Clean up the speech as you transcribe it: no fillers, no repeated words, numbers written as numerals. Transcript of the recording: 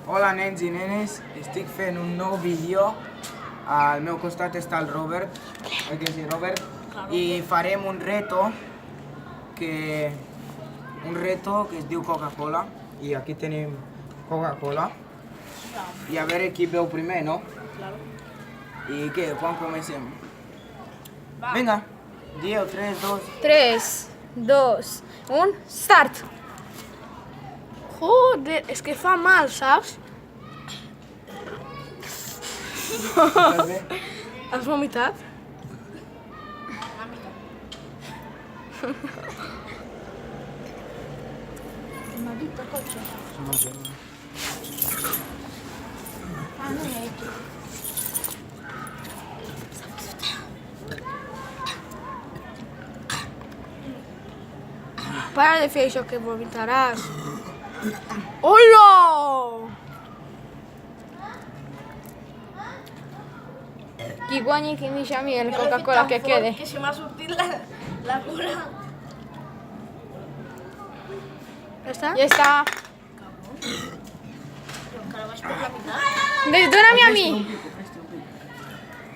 Hola nens i nenes, estic fent un nou vídeo. Al meu costat està el Robert, oi que sí, Robert? I farem un reto que es diu Coca-Cola. I aquí tenim Coca-Cola. I a veure qui veu primer, no? I què, quan comencem? Vinga, dieu, 3, 2... 3, 2, 1, start! Joder, es que fa mal, saps? Estàs bé? Has vomitat? Para de fer això que vomitaràs. Hola! Qui guanyi qui deixa a mi el Coca-Cola que quede. Que se m'ha sortit la cura. Ja està? Ja està. Encara vaig per la meitat. Dóna'm a mi. Un pico,